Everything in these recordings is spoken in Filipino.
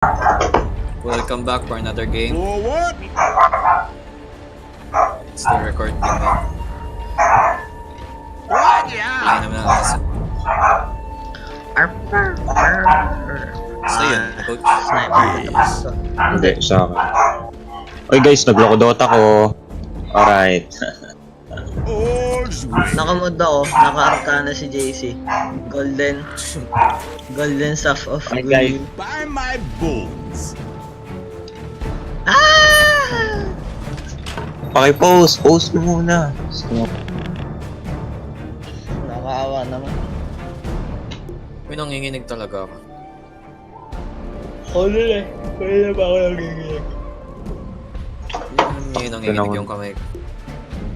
Welcome back for another game. For what? It's the record game. What? Yeah. Kaya naman ang nasa. So yun, coach. Hindi, sa akin. Oy guys, nagloko Dota ko. Alright. All's well. Nakamod ako, naka-arcana si JC. Golden Staff of Ay, guys. Good. By my bones. Ah! Paki-post mo muna. Nakakaawa naman. May nanginginig talaga ako. Ako nun eh. Pwede na ba ako nanginginig? May nanginginig yung kamay ko.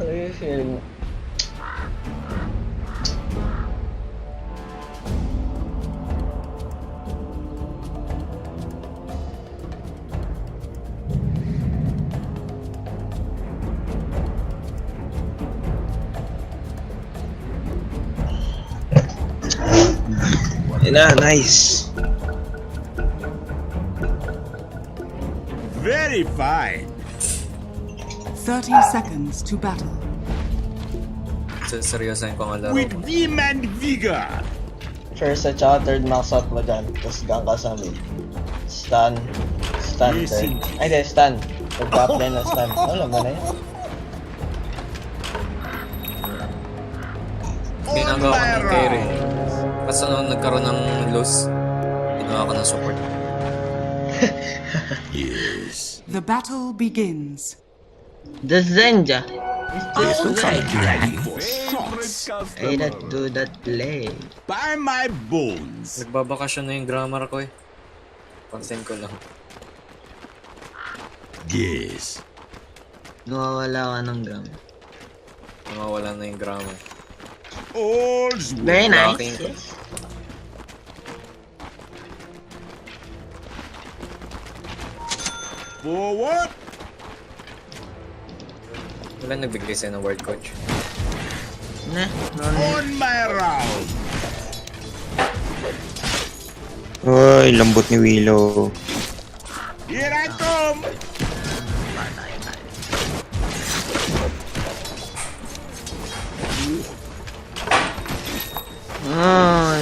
Ano yung feeling mo? Nice. Very fine. 30 seconds to battle. Seryosan ko nga laro. With vim and vigor. First at saka third max out mo dyan. Tapos gang ka sa mid. Stun. Yes, Third. Ay, di, stun. Pag-up line na stun. Alam mo na yun. Ginagawa ko ng carry. Kasi nung nagkaroon ng loss, ginawa ko ng support. Yes. The battle begins. The Zenja. This looks like you're ready for I not do that play. By my bones. Nagbabakasyon na yung grammar ko eh. Pansin ko lang. Yes. Nawawala ka ng gam. Nawawala na yung grammar. All's well. Very nice. Blocking ko. For what? Wala nagbigay sa'yo ng word, coach. Ne? On my round. Uy, lambot ni Willow. Here I come.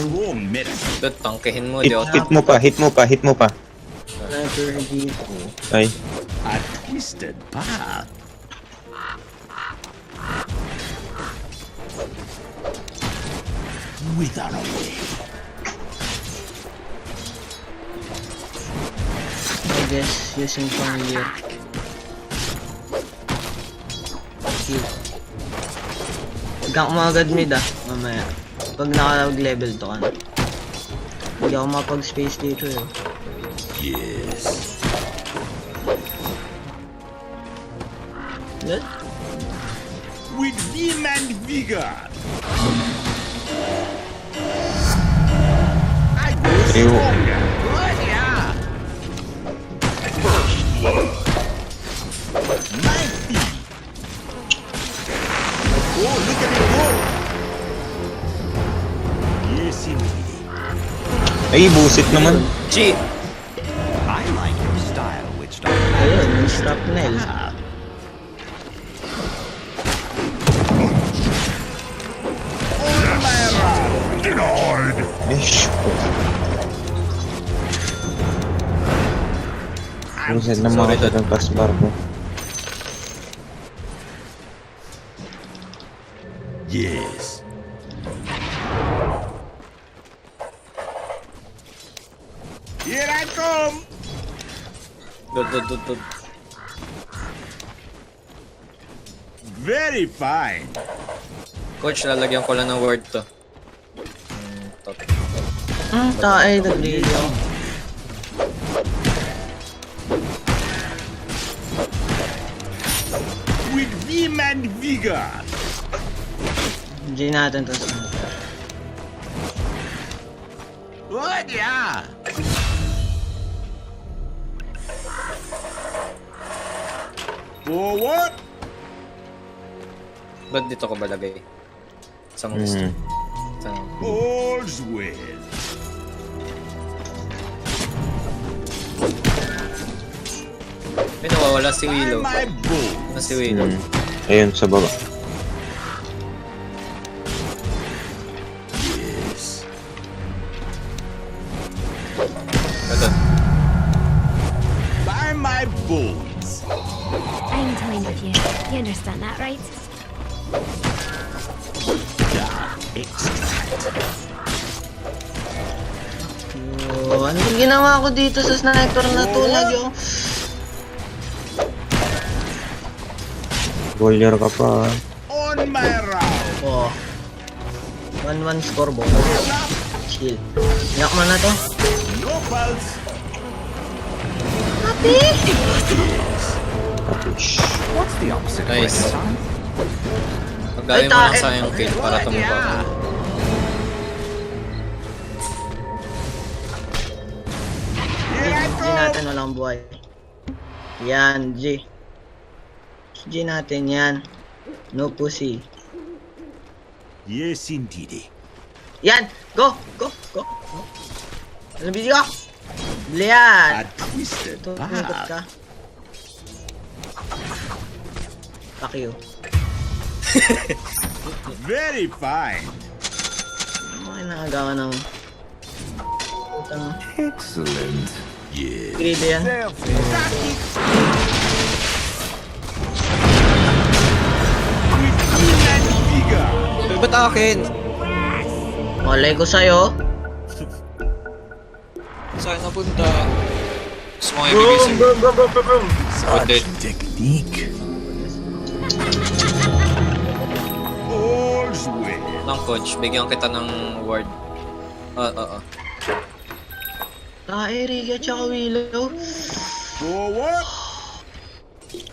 Strong medicine. Dot, tangkehin mo, di Hit mo pa. Sniper dito. Ay, A twisted path. Wither away. I guess using familiar. Heal. Gang mo agad mid ah, mamaya. Pag naka-level to ka na. Hindi ako mapag-space dito eh. Yes. What? With vim and vigor. I grow Ew. stronger. Good, yeah. My feet. Oh, look at it go. Yes, indeed. ay, busit naman. G! I like your style, Witch Doctor. Ayun, yung shrapnel. On my round. Denied. Ish. Busit na mga Sorry, ng pasbar ko. Yes. Here I come. Dot. Very fine. Coach, lalagyan ko lang ng word to. Top. Tae, nag-radio. With vim and vigor. Hindi natin to sa Good, yeah. For what? Ba't dito ko ba lagay? Isang gusto. Isang... All's well. May nawawala si Willow. My bull. Ano si Willow? Ayun, sa baba. Yes. Ito. By my bulls. I'm toying with you. You understand that, right? Oh, ano yung ginawa ko dito sa sniper na to? Lagi ako. Bowler ka pa. On my round. Oh. 1-1 score bonus. Chill. Iyak mo na to. No pulse. Tapos. Nice. Pagdali mo lang sa yung kill para tumaba ka. Here I G come. natin walang buhay. Yan, G. G natin yan. No pussy. Yes, indeed. Yan! Go! Go! Go! Go! Ano video ko? Bili yan! A twisted Tumikot path. ka. Fuck you. Very fine. Okay, nakagawa ng... Putang... Excellent. Yes. Greedy yan. With human vigor. Ba't akin? Malay ko sa'yo. Saan napunta? Gusto mo ibigay sa'yo. Oh, dead. Technique. All's well. Ng coach, bigyan kita ng ward. Tae, Riga, tsaka Willow. Forward.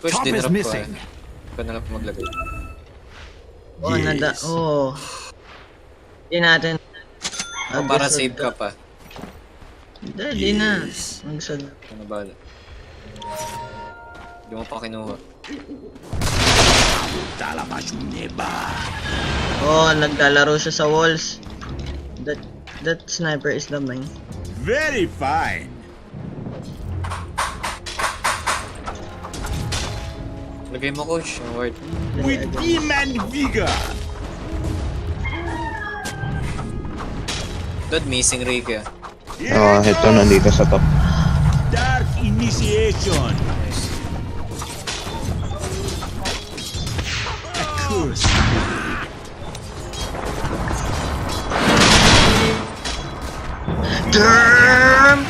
Coach, din drop ko eh. Ikaw na lang po maglagay. Oh, Yes. nada... Oh. Hindi natin... O, para save ka pa. Hindi na. Yes. Magsad. Ano bala? Hindi mo pa kinuha. Talamas neba. Oh, naglalaro siya sa walls. That sniper is the mine. Very fine. Lagay mo coach, yung ward. With human vigor. Dad, missing Rick eh. Here Oh, I ito come. nandito sa top. Dark initiation. A curse. Damn!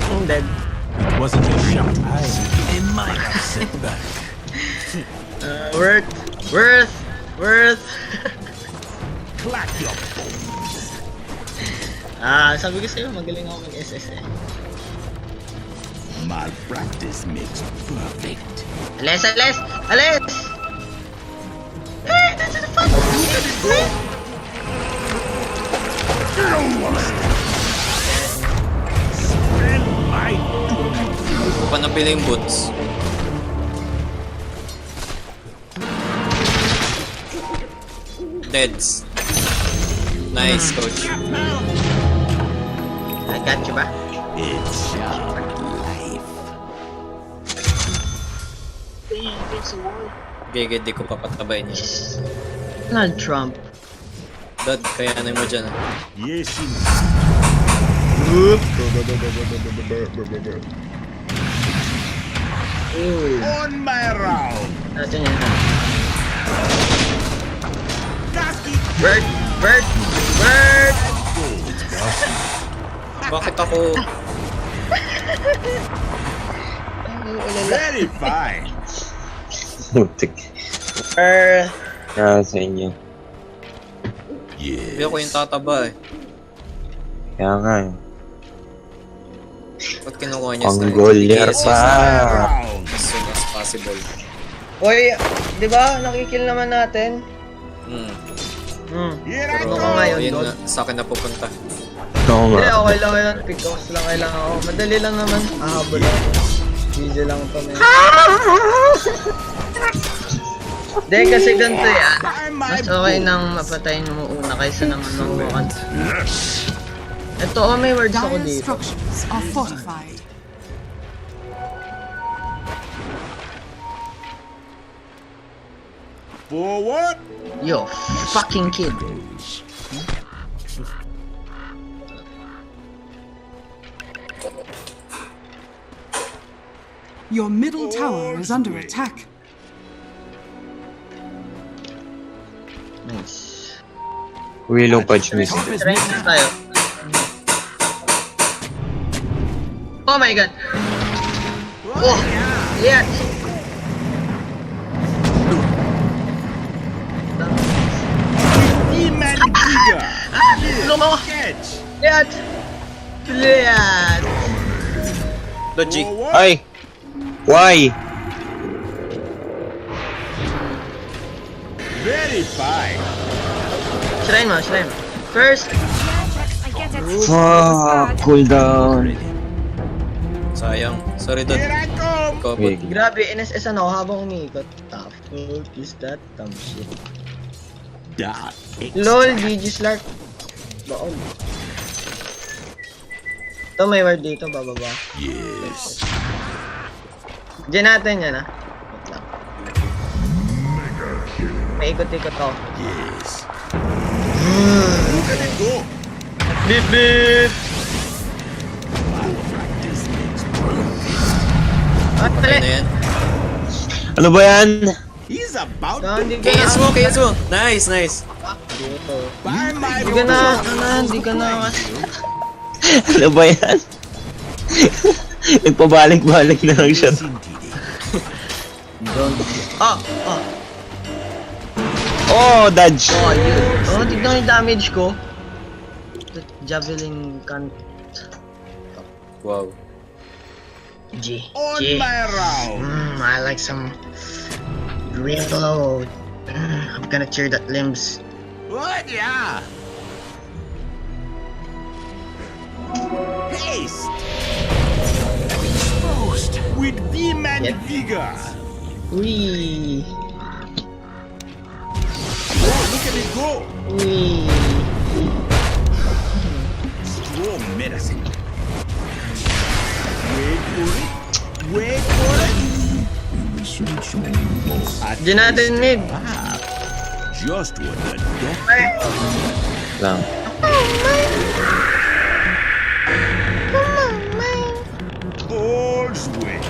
I'm dead. Wasn't a shot. A minor setback. Worth! Clack your Sabi ko sa'yo, magaling ako mag-SS eh. malpractice makes perfect. Alis! Hey, that's the fun! Spend my doom. Kung pa nabili yung boots. Deads. Nice, coach. I got you ba? It's sharp life. Gege, di ko papatabayin yun. Donald Trump. Dad, kaya ano mo dyan. Yes, Ooh. on my round. Natin yan. Cocky. Bird! Bakit ako? Very fine. Mutik. Bird! Kaya sa inyo. Hindi ako yung tataba eh. Kaya nga eh. Ba't kinukuha niya Pang sniper? goaler Yes, pa. Round. as soon as possible. Oy, di ba? Nakikill naman natin. Here I Pero Ako ngayon, yun Dot. nga, sa akin na pupunta. Oo Hindi, nga. okay lang yun. Pickaxe lang kailangan ako. Madali lang naman. Ahabol ako. Easy lang to, man. Hindi, kasi ganito yan. Mas okay nang mapatayin mo una kaysa naman mamukan. Ito, may words ako Dire dito. structures are fortified. Forward. Yo, fucking kid. Your middle tower is under attack. Nice. Willow Punch missing. Try na tayo. Oh my god! Oh! Yeah! Demon Giga. Tulong ako! Catch. Liat! Liat! Logi. Ay! Why? Very fine. Shrine mo, shrine mo. First, I get it. Fuck, cooldown. Sayang. Sorry, Dot. Here I come. Kopot. grabe, NSS ano habang umiikot. Tough. What is that? Dumb shit. Dot. LOL, GG Slark. Baon. Ito may word dito, bababa. Yes. Diyan natin yan ah. Wait lang. May ikot-ikot ako. Yes. Look at it go. Beep beep! Ah, Ano mali! yan? Ano ba yan? He's about Ah, to hindi ka na. KS mo, KS mo. Nice, nice. Dito. buy my Hindi ka na, hindi ka na. Ano ba yan? Nagpabalik-balik na lang siya. Ah! Ah! Oh, dodge! Oh, yun. Oh, tignan yung damage ko. That javelin can't... Wow. G. on G. my round. I like some reload. I'm gonna tear that limbs. What? Yeah. Haste. Exposed with demon Yep. vigor. Wee. Oh, look at it go. Wee. Strong medicine. Wait for it. Wait for it. Diyan natin mid. Just what the doctor. Lang. All's well.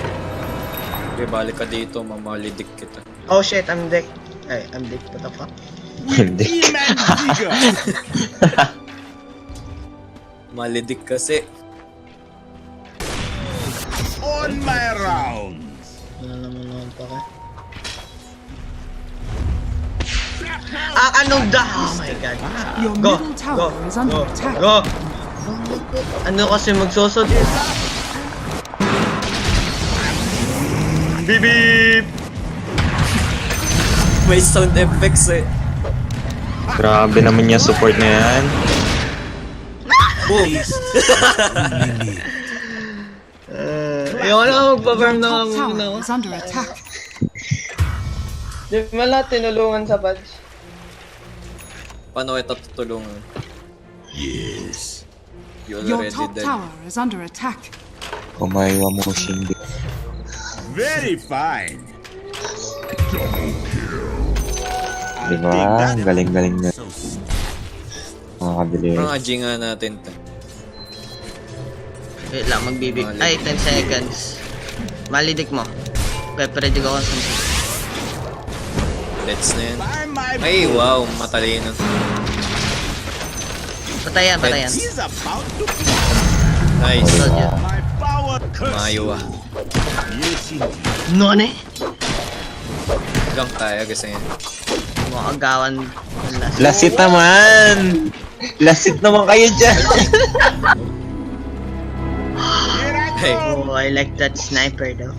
Okay, balik ka dito, mamalidik kita. Oh shit, I'm deck. Ay, I'm deck. What the fuck? Hindi. Demon vigor. Malidik kasi. On my rounds. Ano naman naman pa ka? Ah, anong da? Oh my god. Your Go, middle go, tower is under go, attack. go. Ano kasi magsosod? Beep beep. May sound effects eh. Grabe naman yung support na yan. Boom! Ayoko na magpa-farm Your na top muna tower ako. is under attack. Di ba lahat tinulungan sa patch? Paano kita tutulungan? Yes. You Your already top dead. tower is under attack. Kumaywa mo Shindy. Very fine. Diba? Galing-galing na. Mga kabili. Parang aji nga natin to. Wait lang, magbibig. Ay, 10 seconds. Malidik mo. Okay, ready ko ako. Let's na yan. Buy my Ay, wow, matalino. Patayan, patayan. He's about to Nice. Told you. my power curse. Mayo ah. Yes, indeed. None? Gank tayo kasi yan. Mga agawan. Lasit naman! Lasit naman kayo dyan! Here I Hey. come. Oh, I like that sniper though.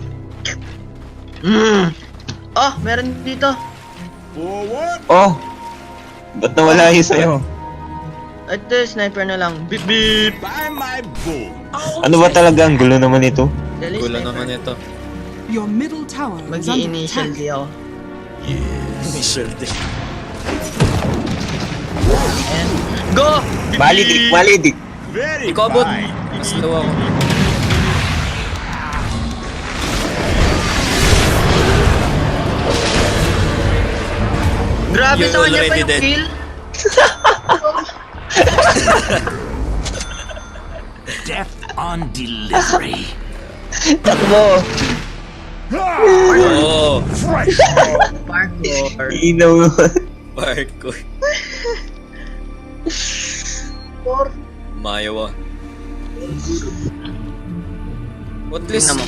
Oh, meron dito. Forward. Oh! Ba't nawala yun sa'yo? Ito, sniper na lang. Beep beep. Buy my bow. Ano ba talaga? Ang gulo naman ito. Dali, Gulo sniper. naman ito. Your middle tower is under Mag-i-initial attack. di ako. May shield eh. Go! Malidik, malidik. Very Ikaw abot. fine. Mas low ako. Grabe You're sa kanya pa already yung dead. kill. Death on delivery. Takbo. Oo. Fresh. Parkour. Inaw mo. Parkour. Mayo ah. At least, Tingnan mo.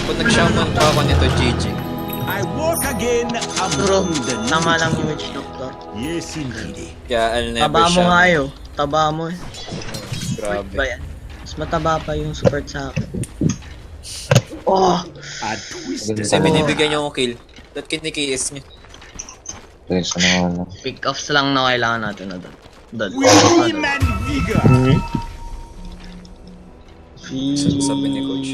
kung nag-shaman pa ako nito, GG. I walk again Bro, among the tama lang yung witch doctor. Yes, indeed. Kaya I'll never Taba mo shaman. nga yun. Taba mo eh. Ba Grabe. yan? Mas mataba pa yung support sa akin. Oh! A twisted. Kasi binibigyan niyo akong kill. Ba't kinikis niyo? Yes, ano. Pick-offs lang na kailangan natin na doon. Doon. Vim and vigor. Sabi ni Coach.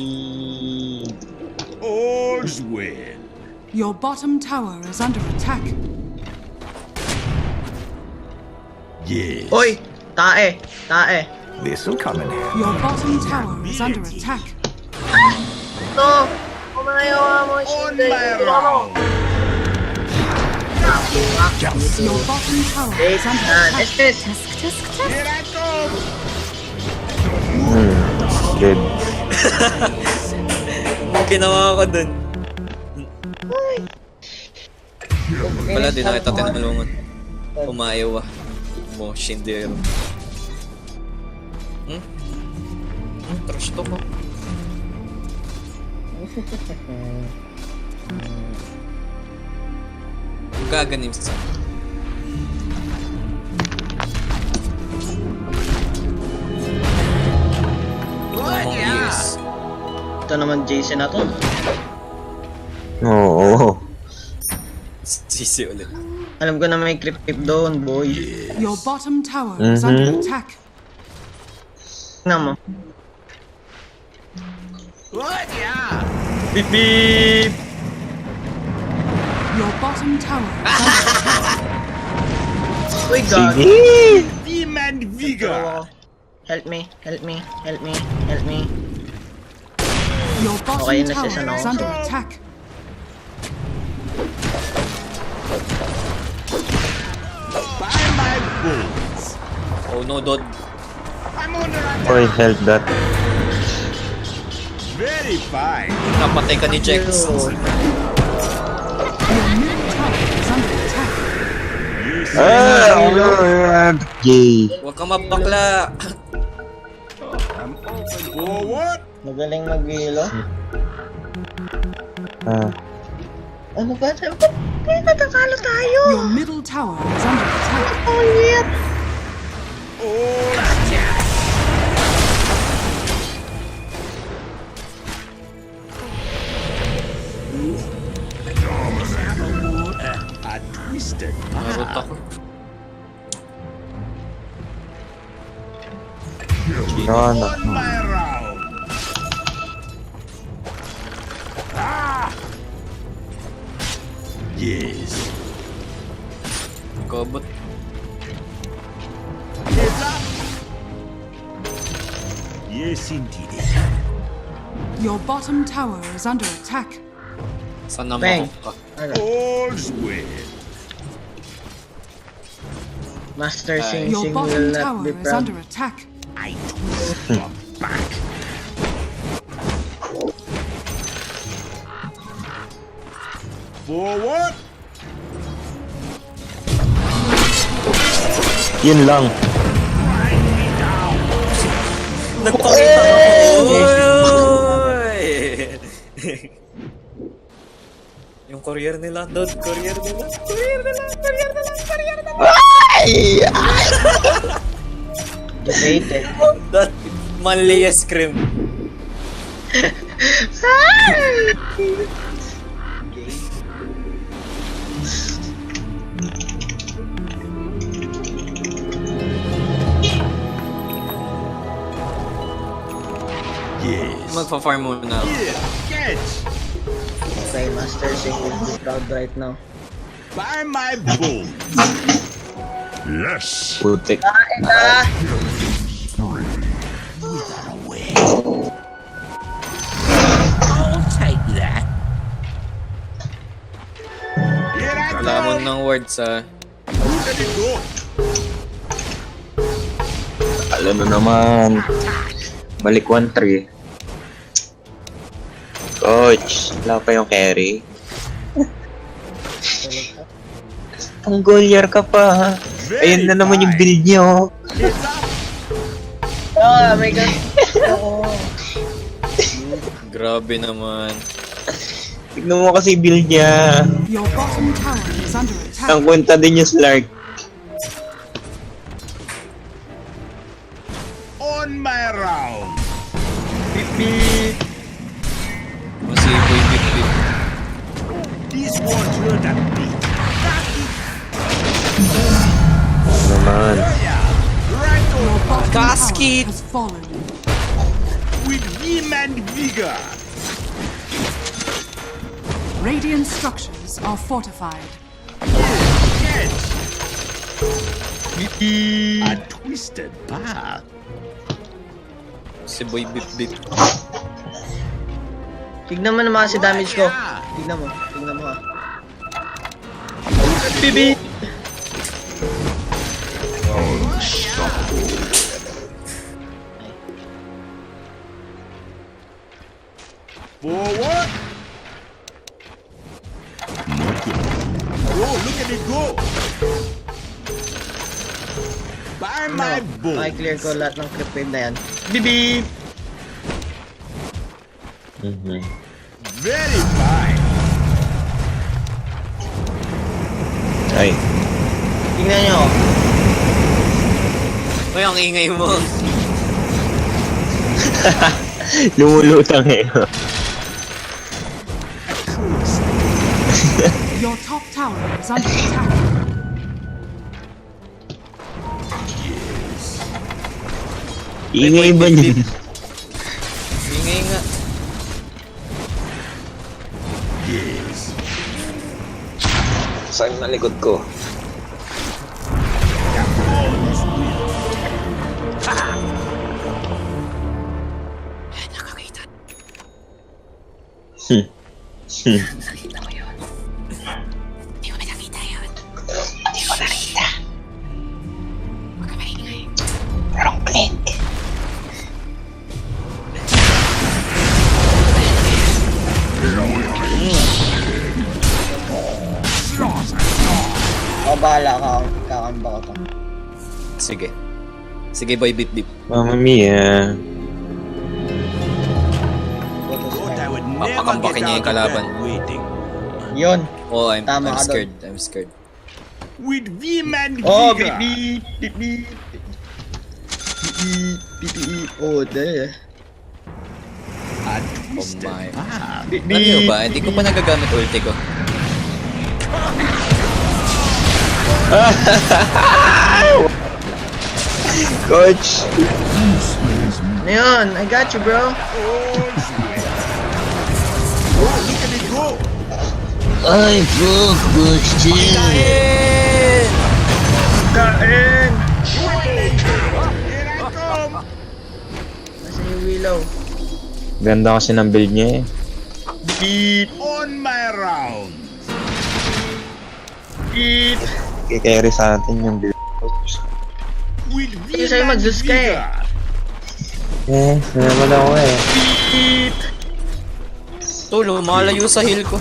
All's well. Your bottom tower is under attack. Yes. Oy! Tae! Tae! This'll come in handy. Your bottom tower is under attack. Ito! Kumayawa mo On my round. Your bottom tower is under attack. Estes! Here I come. Dead. Ginawa ko dun. Wala din na kita tinulungan. Umayaw ah. Mo, shindero. Trash to mo. Gaganim sa. Yes. Ito naman Jason na to. Oo. Sisi ulit. Alam ko na may creep doon, boy. Your bottom tower is under attack. Tingnan mo. What? Yeah. Beep beep! Your bottom tower is under attack. Uy, God! Sige. Vim and vigor. Help me, help me, help me, help me. Your bottom Okay, tower nasa is ano? under attack. By my bones. Oh no, Dod. I'm under attack. Oy, help that. Very fine. Napatay ka ni Jex. Your middle tower is under attack. Yay. Huwag kang mabakla. I'm open. Forward. Magaling mag-wheel, oh. Ah. Ano ba? Ba't natatalo tayo? Your middle tower is under attack. Oh, yeah. All attack. A twisted. Narot ako. Gana. On my round. Ah! Yes. Kobot. Heads up. Yes, indeed. Your bottom tower is under attack. Sana Bang. mahok ka. All's well. Master Sing Your Sing will bottom not tower be is proud. under attack. I twist your back. Forward. Yun lang. Nagpakita ako. Oy! Yung courier nila, Dod. Courier nila. Courier nila. Courier nila. Courier nila. Debated. That manly scream. Yes. Magpa-farm muna ako. Here, catch. Okay, Master Sing will be proud right now. By my bull. Yes. Putik. Kain na! I'll take that. Here I Wala mo go. ng words ah. Look at it go. Alam mo naman. Balik 1-3. Coach, wala pa yung carry. Ang goalyar ka pa ha. Ayun na naman yung build niyo. Oh my god! Oo. Grabe naman. Tignan mo kasi build niya. Your bottom tower is under attack. Ang kwenta din yung Slark. On my round. Kasi boy bip. This won't hurt at me. Naman. Right Your over bottom Casket. tower has fallen. with vim and vigor. Radiant structures are fortified. Yes. A twisted path. Si boy bip. Tignan mo naman si damage ko. Tignan mo ha. Bibi! Forward. Oh, look at it go. By my bull. Clear ko lahat ng creep wave na yan. Bibi! Very fine. Ay. Tingnan nyo. Uy, ang ingay mo. Lumulutang eh. Your top tower is under attack. Ingay ba niyan? Ingay nga. Yes. Saan na likod ko? Ako bahala ka. Kakamba ko to. Sige. Sige boy bip. Mamma mia. Thought I would never Papakambakin get niya out yung of kalaban. that waiting. Yun. Oh, I'm Tama ka scared. I'm scared. With vim and Oh, vigor. bibi! Oh, there. A Oh twisted my. path. Ano yun ba? Hindi ko pa nagagamit ulti ko. Coach! Ano yun? I got you, bro. Oh, sweet. Oh, look at it go. Ay, Coach! Kain! Kain! Here I come. Nasa yung willow? Ganda kasi ng build niya eh. Beep! On my round. Beep! Kikeri sa atin yung build. With Sige, vim sa'yo and mag-Zeus ka eh. vigor. Eh, naman ako eh. Beep! Tulo, malayo sa heal ko.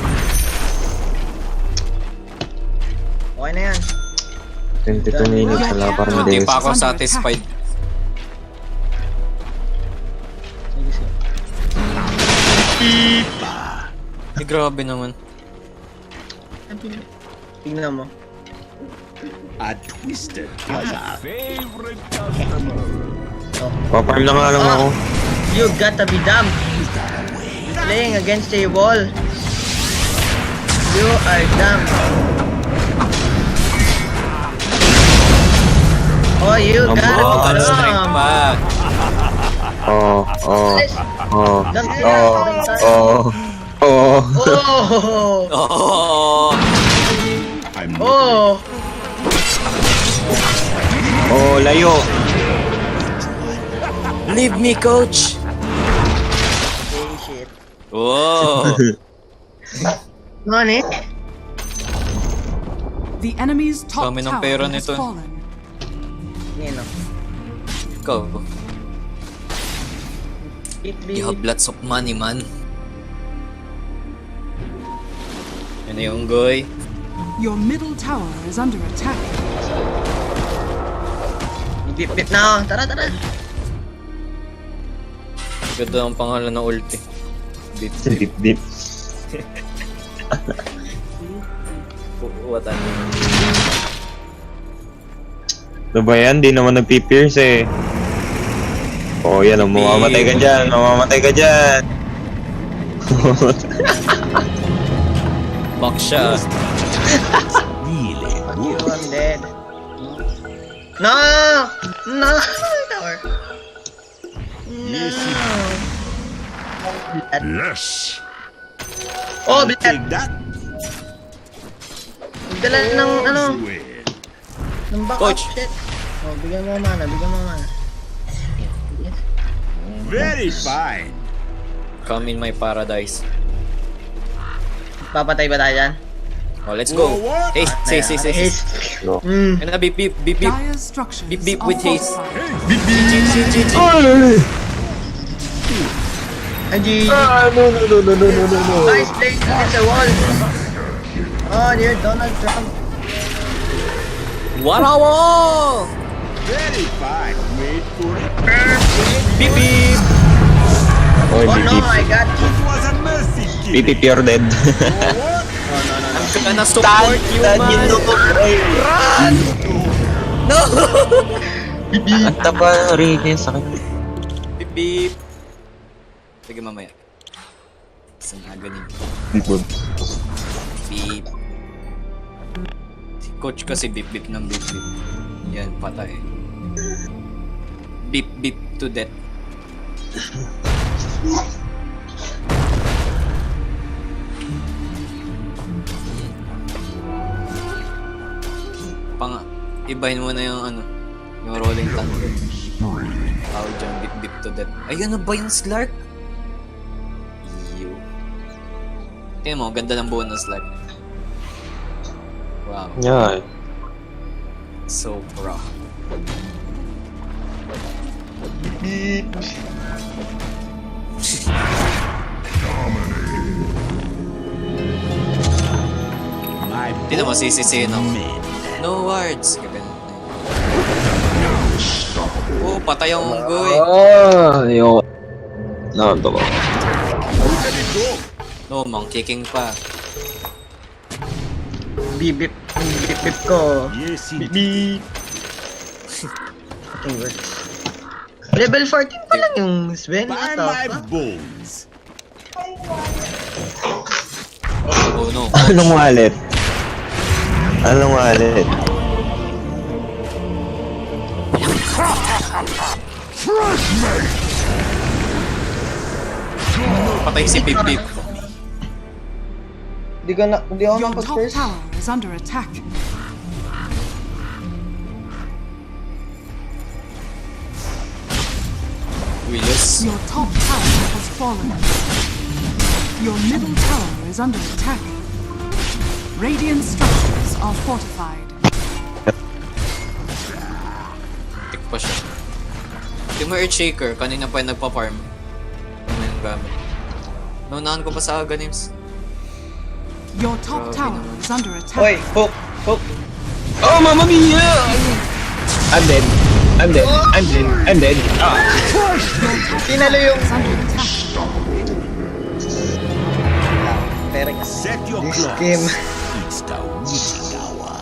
Okay na yan. 22 minutes wala pa rin Hindi days. pa ako satisfied. Sige, sige. Eh, grabe naman. Tingnan mo. A twisted path. Paparm na nga lang ako. You gotta be dumb. Playing against a wall. You are dumb. Oh, you Ang gotta Oh, be strike dumb. pa. Oh, oh, oh, Dumb oh, oh, Oh. Oh! Oh! Oh! Oh, layo. Leave me, coach! Okay, shit. Oh! Ano eh? The enemy's top Dami ng tower pera has nito. fallen. Yan o. Ikaw, Beep, you have lots of money, man. Ano yung goy? Your middle tower is under attack. Beep na ako. Tara, tara. Ganda ang pangalan ng ulti. Beep, beep. Dip, dip. What ano? Ano ba yan? Di naman nagpipierce eh. Oh, yan. Mamamatay ka dyan. Mamamatay ka dyan. Back siya. Really? You, I'm dead. No! No! Tower. No! Yes. Oh, Take blood! that. Dala ng ano? Well. Ng backup Coach. shit. Oh, bigyan mo mana, bigyan mo mana. Very fine. Come in my paradise. Papatay ba tayo dyan? Oh, let's go. What? Haste, haste, haste, haste. No. Ano, beep, beep, beep, beep. Dire's structures Beep, beep are with haste. fortified. Ay, GG. No. Nice play against the wall. Oh, dear Donald Trump. What a wall! Very fine. Wait for it. Beep, beep. Oh, Oh no, bip, I got you. It was a mercy bip. kill. Bip, you're dead. What? I'm gonna support you, man. Run! No! Ang taba rin yung sakit. Beep, beep. Sige, mamaya. Isang aganin. Bip. Beep. Si coach kasi beep, beep ng beep, beep. Yan, patay. Beep, beep to death. Ibahin mo na yung ano, yung rolling thunder. Tawag dyan, beep beep to death. Ayun na ba yung Slark? Ew. Tingnan mo, ganda ng buo ng Slark. Wow, Yeah. so pro. My Tingnan mo, sisisihin ako. men. No wards! Ganun. Oh, patay ang unggoy. Yo. No, ito ko. No, mang kicking pa. Bibip. Bibip ko. Yes, indeed. Fucking works. Level 14 pa lang yung Sven. By What the my fuck? bones. Oh no. Anong wallet? Anong wallet? Patay si Pip Pip. Hindi ako Your nang top pag-first. tower is under attack. Willis. Your top tower has fallen. Your middle tower is under attack. Radiant structures are fortified. Tik pa siya. Yung mga Earthshaker, kanina pa yung nagpa-farm. Ano yung gamit? Naunahan ko pa sa Aganims. Your top Grabe tower naman. is under attack. Hoy, hook, hook. Oh, Mamma Mia! I'm dead. I'm dead. I'm dead. I'm dead. Ah. Tinalo yung... Is under attack. Perek. Set your This clocks. game. It's the witching hour.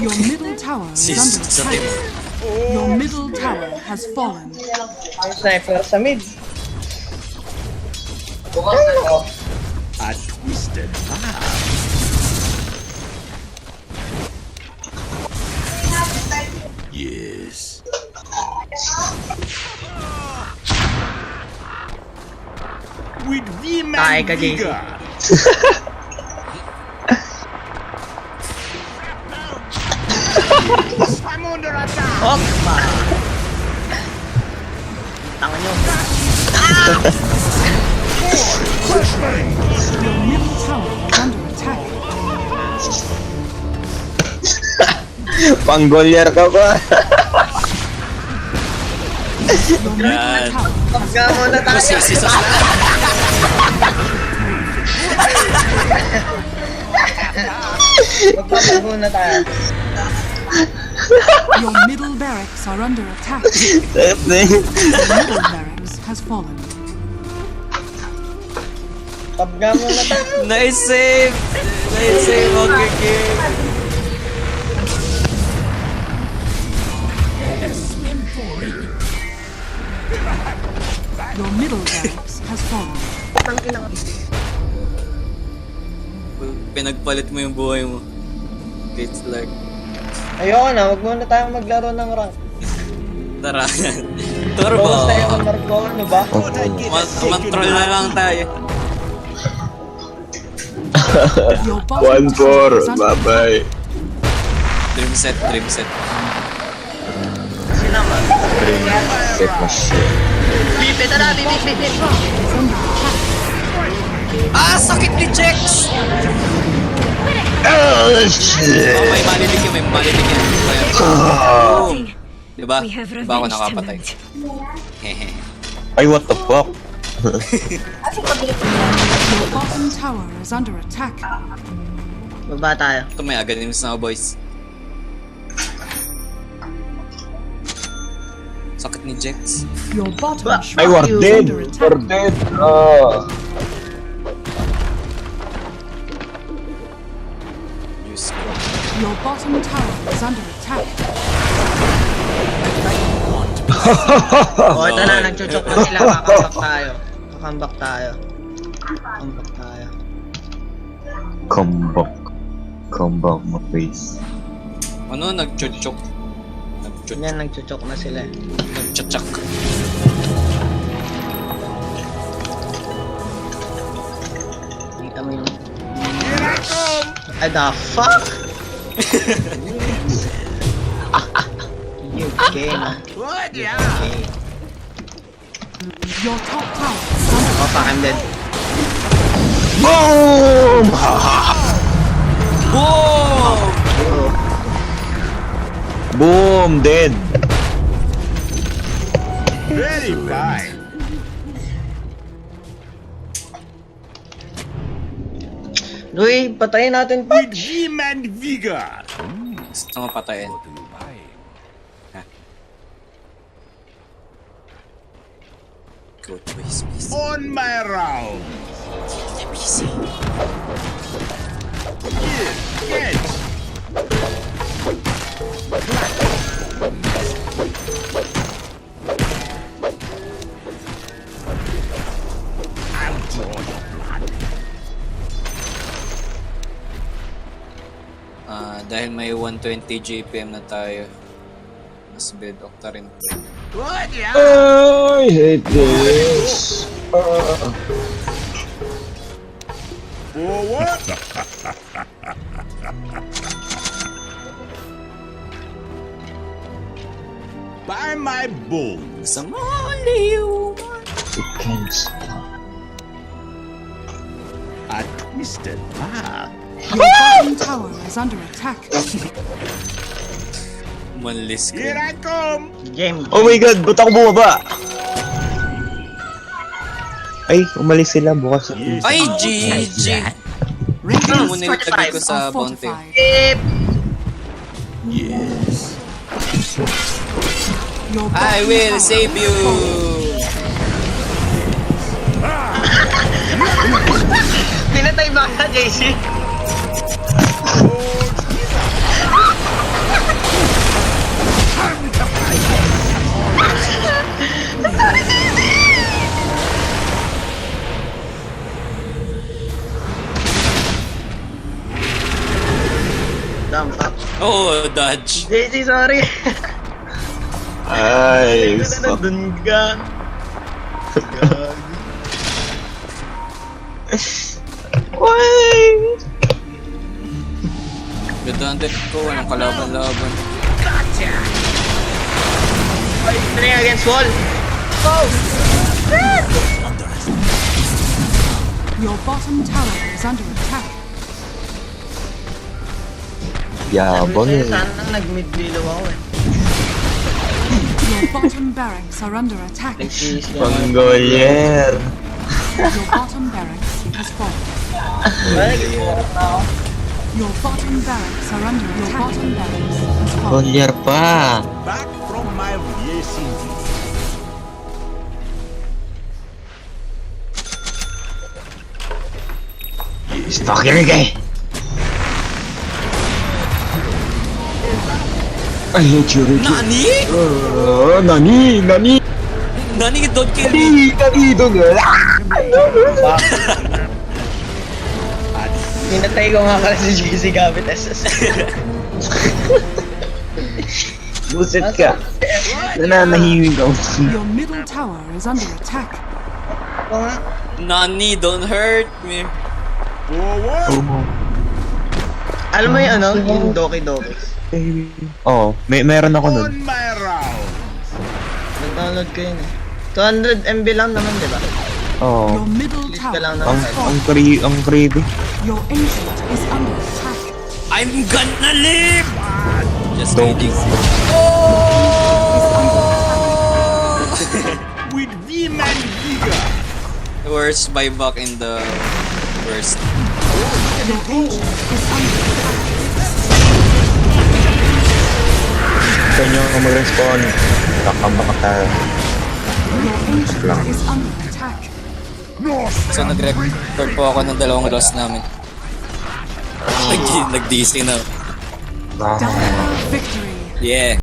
Your middle tower is Sis, under sa attack. team. Your middle tower has fallen. Yung sniper sa mid. A twisted path. Yes. With vim Tae and ka, JC. vigor. Hoppa! Tanga nyo. Your middle tower is under attack. Panggolyar ka ba? Your middle Yan. tower Pagka muna tayo. Sisi sa Magpapag muna tayo. Your middle barracks are under attack. Sakit na yun. Your middle barracks has fallen. Pagka muna tayo. Nice save! Nice save, okay, game. Your middle barracks has fallen. Pinagpalit mo yung buhay mo. It's like, Ayoko na, wag muna tayong maglaro ng rank. tara. Turbo. Focus tayo ng Marco, ano ba? Mag-troll na lang tayo. Your bottom tower is under attack. Bye-bye. Dream set, dream set. Sinaman. Set na shit. Bibi, tara, bibi. Is under attack. Ah, sakit ni Jex! Oh, shit! Oh, may malilig yan, may malilig yan. Oh. Diba? We have Diba ako revenge nakapatay? tonight. Hehe. Ay, what the fuck? Your bottom tower is under attack. Baba tayo. Ito may aganims na ako, boys. Sakit ni Jex. Your bottom Ay, shrine we're is dead! under We're attack. dead! Oh. Use Your bottom tower is under attack. O, ito na, nagchuchok na sila. Kakambak tayo. Kakambak tayo. Kakambak tayo. Come back, my face. Ano? Nag-chuchok. Yan, nagchuchok na sila. Nag-chachak. Kita mo yung... Ay, the fuck? You gay na. Your top tower is under Oh, fuck, I'm dead. Boom! Boom! Oh. Boom! Dead! Very fine. Uy, patayin natin, With Patch! vim and vigor. Gusto mo patayin. Go to his PC. On my round. PC. Yes. I'll draw your blood. Dahil may 120 GPM na tayo, mas bed octa rin po. Good, yeah. I hate this! Forward. By my bones. Sa maliw! It can't stop. A twisted path. Your bottom tower is under attack. Manlis ko. Here I come. Game. Oh my god, ba't ako bumaba? Ay, umalis sila bukas. Yes. Ay, GG! Radiant Ano mo nilagay ko structures sa are bounty? fortified. Yes. Your I bottom will tower save you! Pinatay ba ka, JC? Damn, fuck. Oh, dodge. JC, sorry. Ay, fuck. Nandun ka. Ganda ang death ko, walang kalaban-laban. Three against wall. Your bottom tower is under attack. Yabang eh. Sana nag-mid below ako eh. Your bottom barracks are under attack. Nagsisi ako. Panggolyer. Your bottom barracks has fallen. Your bottom barracks are under attack. Your bottom barracks has fallen. Golyer pa. Back from my racing. Stalker guy. I hate you, Ricky. Nani? Nani? Nani, don't kill me! Nani, dog. Hinatay ko nga kasi si JC gamit SS. Buset ka. Nananahimik ako. Your middle tower is under attack. Oo nga. Nani, don't hurt me! Alam mo yung ano? Yung Doki-Doki. Oo, meron ako nun. On my round. Nag-download ko yun eh. 200 MB lang naman, di ba? Oo. Your middle Please ka tower lang Ang, naman. ang creepy. Your ancient is under attack. I'm gonna live! Just Don't. kidding. With vim and vigor. Worst buyback in the worst. Your ancient is under attack. Gusto nyo ako mag-respawn. Kakabaka tayo. Your ancient is under attack. So nag-record po ako ng 2 loss namin. Nag-DC na. Dota victory. Yeah.